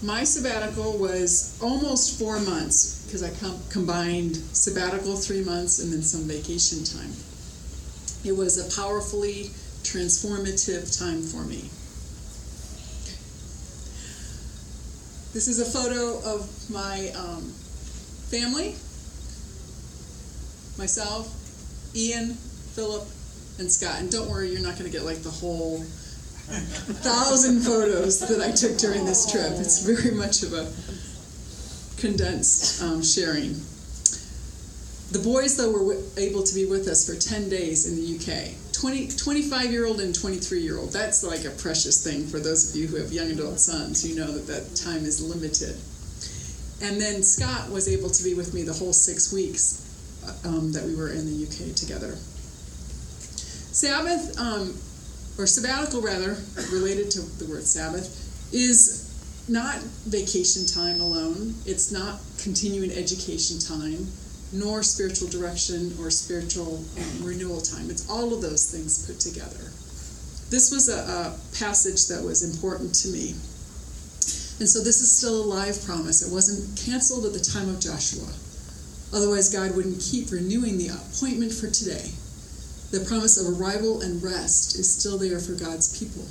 My sabbatical was almost 4 months because I combined sabbatical 3 months and then some vacation time. It was a powerfully transformative time for me. This is a photo of my family, myself, Ian, Philip, and Scott. And don't worry, you're not going to get like the whole 1,000 photos that I took during this trip. It's very much of a condensed sharing. The boys, though, were able to be with us for 10 days in the UK. 25-year-old and 23-year-old. That's like a precious thing for those of you who have young adult sons. You know that time is limited. And then Scott was able to be with me the whole 6 weeks that we were in the UK together. Sabbath, or sabbatical rather, related to the word Sabbath, is not vacation time alone. It's not continuing education time, nor spiritual direction or spiritual renewal time. It's all of those things put together. This was a passage that was important to me. And so this is still a live promise. It wasn't canceled at the time of Joshua. Otherwise, God wouldn't keep renewing the appointment for today. The promise of arrival and rest is still there for God's people.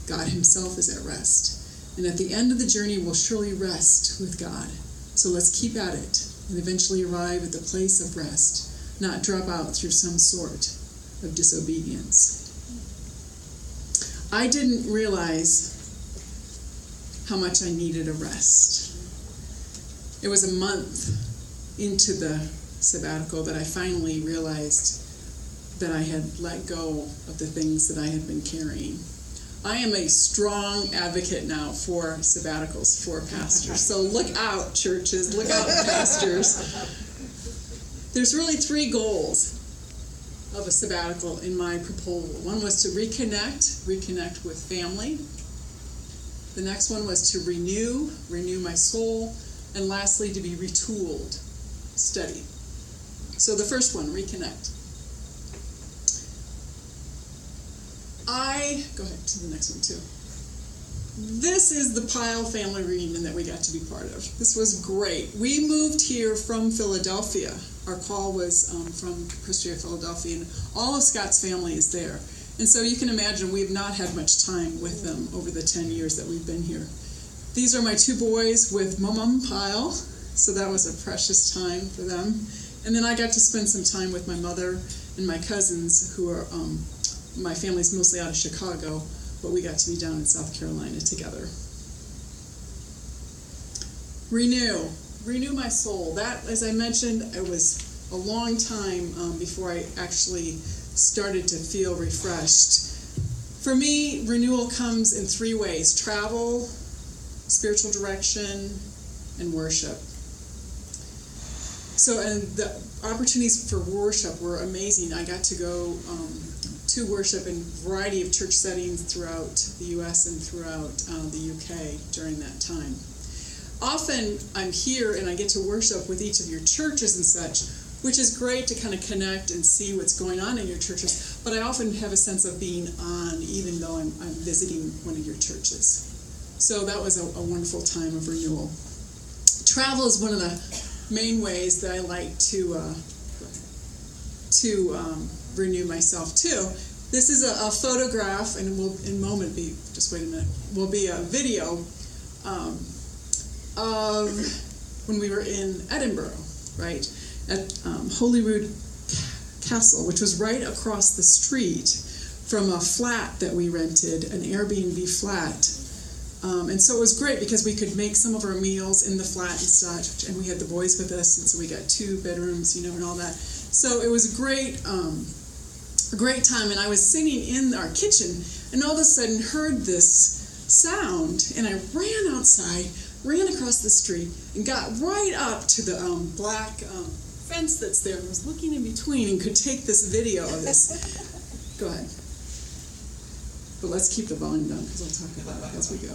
God himself is at rest. And at the end of the journey, we'll surely rest with God. So let's keep at it and eventually arrive at the place of rest, not drop out through some sort of disobedience. I didn't realize how much I needed a rest. It was a month into the sabbatical that I finally realized that I had let go of the things that I had been carrying. I am a strong advocate now for sabbaticals for pastors. So look out, churches, look out, pastors. There's really 3 goals of a sabbatical in my proposal. One was to reconnect with family. The next one was to renew my soul. And lastly, to be retooled, study. So the first one, reconnect. Go ahead to the next one too. This is the Pyle family reunion that we got to be part of. This was great. We moved here from Philadelphia. Our call was from Presbyterian Philadelphia, and all of Scott's family is there. And so you can imagine we've not had much time with them over the 10 years that we've been here. These are my 2 boys with Mom Pyle, so that was a precious time for them. And then I got to spend some time with my mother and my cousins who are... my family's mostly out of Chicago, but we got to be down in South Carolina together. Renew my soul. That, as I mentioned, it was a long time before I actually started to feel refreshed. For me, renewal comes in 3 ways: travel, spiritual direction, and worship. So, and the opportunities for worship were amazing. I got to go to worship in a variety of church settings throughout the U.S. and throughout the U.K. during that time. Often I'm here and I get to worship with each of your churches and such, which is great to kind of connect and see what's going on in your churches, but I often have a sense of being on even though I'm visiting one of your churches. So that was a wonderful time of renewal. Travel is one of the main ways that I like to renew myself too. This is a photograph, and will in a moment be, just wait a minute, will be a video of when we were in Edinburgh, right, at Holyrood Castle, which was right across the street from a flat that we rented, an Airbnb flat. And so it was great because we could make some of our meals in the flat and such, and we had the boys with us, and so we got 2 bedrooms, and all that. So it was a great time, and I was sitting in our kitchen, and all of a sudden heard this sound, and I ran outside, ran across the street, and got right up to the black fence that's there, and was looking in between and could take this video of this. Go ahead. But let's keep the volume down, because I'll talk about it as we go.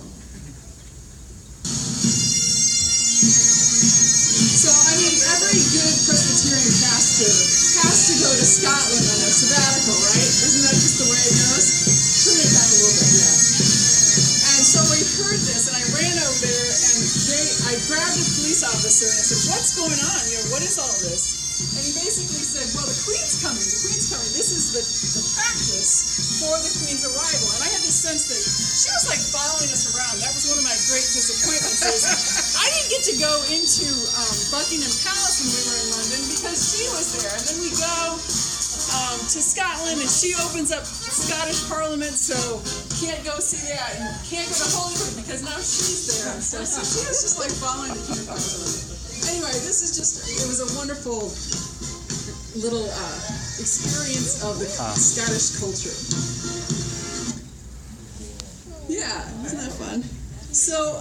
So, every good Presbyterian pastor has to go to Scotland on a sabbatical, right? Isn't that just the way it goes? Turn it down a little bit, yeah. And so we heard this, and I ran over there, I grabbed a police officer and I said, what's going on? What is all this? And he basically said, well, the Queen's coming. This is the practice for the Queen's arrival. And I had this sense that she was like following us around. That was one of my great disappointments. I didn't get to go into Buckingham Palace when we were in London because she was there. And then we go to Scotland and she opens up Scottish Parliament, so can't go see that. And can't go to Holyrood because now she's there. So she was just like following the King. Anyway, it was a wonderful little experience of the Scottish culture. Yeah, isn't that fun? So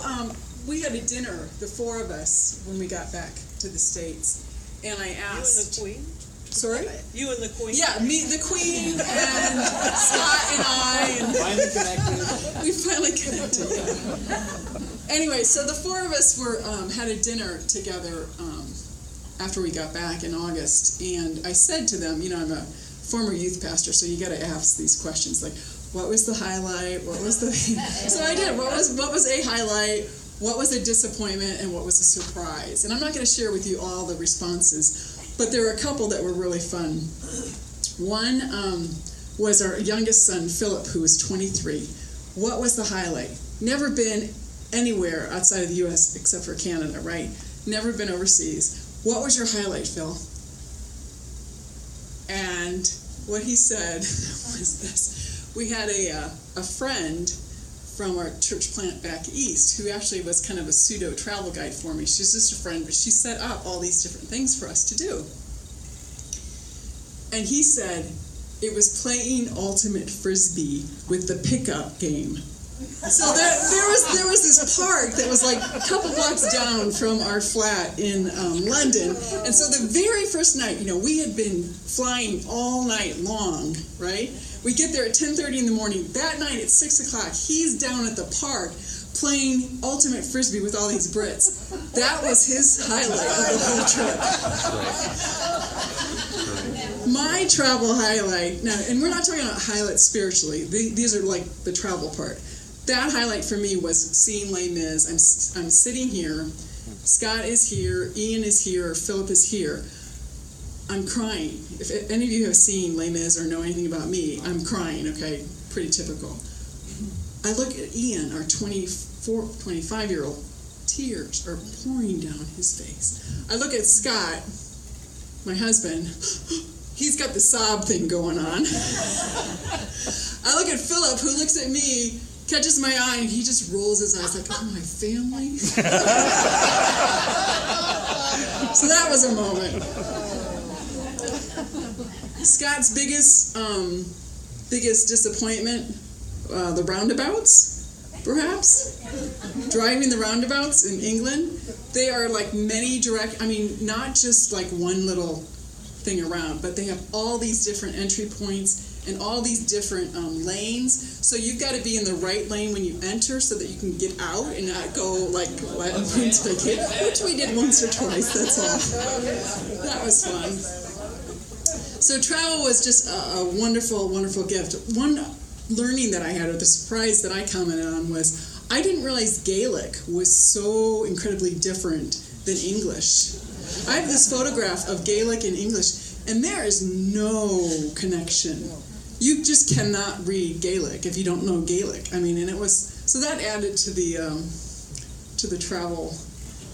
we had a dinner, the four of us, when we got back to the States, and I asked... You and the Queen? Sorry? You and the Queen? Yeah, me, the Queen, and Scott and I. And finally connected. We finally connected, yeah. Anyway, so the four of us had a dinner together after we got back in August, and I said to them, I'm a former youth pastor, so you got to ask these questions, like, what was the highlight? What was the... So I did. What was a highlight? What was a disappointment? And what was a surprise? And I'm not going to share with you all the responses, but there were a couple that were really fun. One was our youngest son, Philip, who was 23. What was the highlight? Never been anywhere outside of the U.S. except for Canada, right? Never been overseas. What was your highlight, Phil? And what he said was this. We had a friend from our church plant back east who actually was kind of a pseudo travel guide for me. She's just a friend, but she set up all these different things for us to do. And he said it was playing ultimate frisbee with the pickup game. So there was this park that was like a couple blocks down from our flat in London. And so the very first night, we had been flying all night long, right? We get there at 10:30 in the morning. That night at 6 o'clock, he's down at the park playing ultimate frisbee with all these Brits. That was his highlight of the whole trip. My travel highlight, now, and we're not talking about highlights spiritually. These are like the travel part. That highlight for me was seeing Les Mis. I'm sitting here. Scott is here. Ian is here. Philip is here. I'm crying. If any of you have seen Les Mis or know anything about me, I'm crying, okay? Pretty typical. I look at Ian, our 25-year-old. Tears are pouring down his face. I look at Scott, my husband. He's got the sob thing going on. I look at Philip, who looks at me, catches my eye, and he just rolls his eyes like, oh, my family? So that was a moment. Scott's biggest disappointment, the roundabouts, perhaps. Driving the roundabouts in England. They are like many not just like one little thing around, but they have all these different entry points and all these different lanes. So you've got to be in the right lane when you enter so that you can get out and not go like which we did once or twice, that's all. That was fun. So travel was just a wonderful, wonderful gift. One learning that I had, or the surprise that I commented on, was I didn't realize Gaelic was so incredibly different than English. I have this photograph of Gaelic and English, and there is no connection. You just cannot read Gaelic if you don't know Gaelic. And it was, so that added to the travel.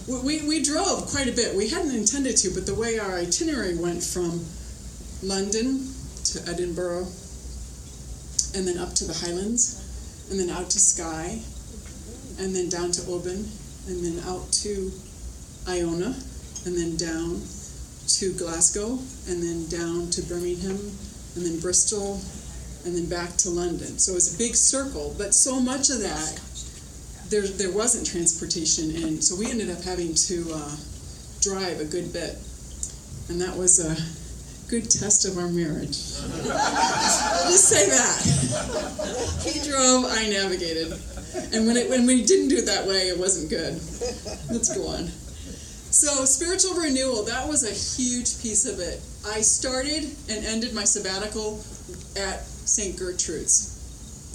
We drove quite a bit. We hadn't intended to, but the way our itinerary went from London to Edinburgh, and then up to the Highlands, and then out to Skye, and then down to Oban, and then out to Iona, and then down to Glasgow, and then down to Birmingham, and then Bristol, and then back to London. So it was a big circle, but so much of that, there wasn't transportation, and so we ended up having to drive a good bit, and that was a good test of our marriage. I'll just say that. He drove, I navigated. And when we didn't do it that way, it wasn't good. Let's go on. So spiritual renewal, that was a huge piece of it. I started and ended my sabbatical at St. Gertrude's.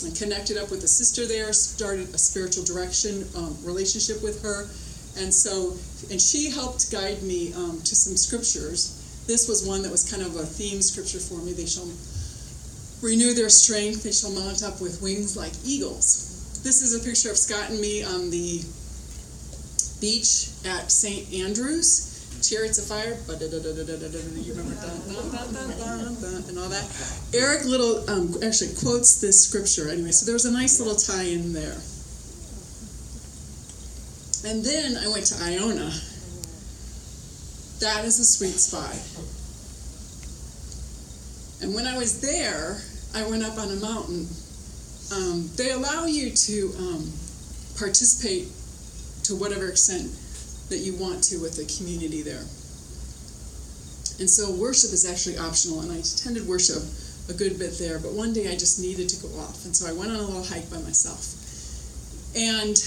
I connected up with a sister there, started a spiritual direction relationship with her, And she helped guide me to some scriptures. This was one that was kind of a theme scripture for me. They shall renew their strength. They shall mount up with wings like eagles. This is a picture of Scott and me on the beach at St. Andrews. Chariots of Fire, you remember and all that. Eric Little actually quotes this scripture anyway, so there was a nice little tie-in there. And then I went to Iona. That is a sweet spot. And when I was there, I went up on a mountain. They allow you to participate to whatever extent that you want to with the community there. And so worship is actually optional, and I attended worship a good bit there, but one day I just needed to go off, and so I went on a little hike by myself and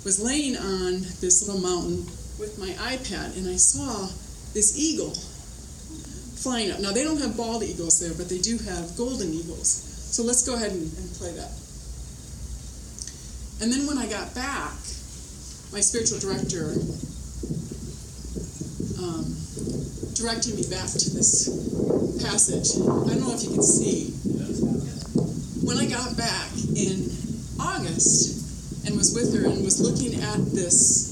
was laying on this little mountain with my iPad, and I saw this eagle flying up. Now, they don't have bald eagles there, but they do have golden eagles. So let's go ahead and play that. And then when I got back, my spiritual director directed me back to this passage. I don't know if you can see. When I got back in August and was with her and was looking at this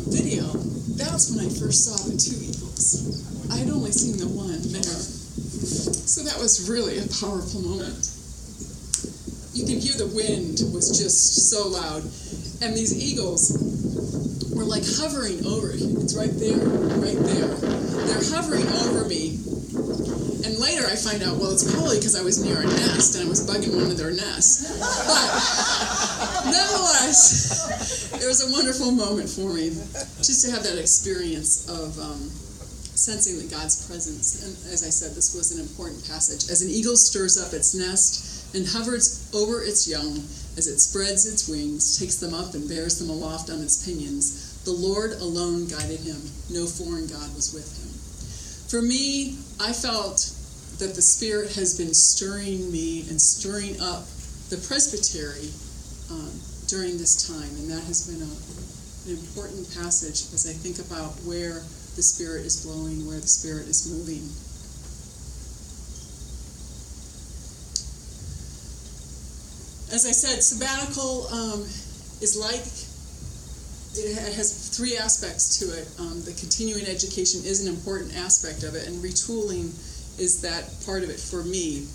video, that's when I first saw the two eagles. I had only seen the one there. So that was really a powerful moment. You can hear the wind was just so loud. And these eagles were like hovering over. It's right there, right there. They're hovering over me. And later I find out, well, it's probably because I was near a nest and I was bugging one of their nests. But nonetheless, it was a wonderful moment for me just to have that experience of sensing that God's presence. And as I said, this was an important passage. As an eagle stirs up its nest and hovers over its young, as it spreads its wings, takes them up and bears them aloft on its pinions, the Lord alone guided him. No foreign God was with him. For me, I felt that the Spirit has been stirring me and stirring up the presbytery during this time, and that has been an important passage as I think about where the Spirit is blowing, where the Spirit is moving. As I said, sabbatical is like, it has three aspects to it. The continuing education is an important aspect of it, and retooling is that part of it for me.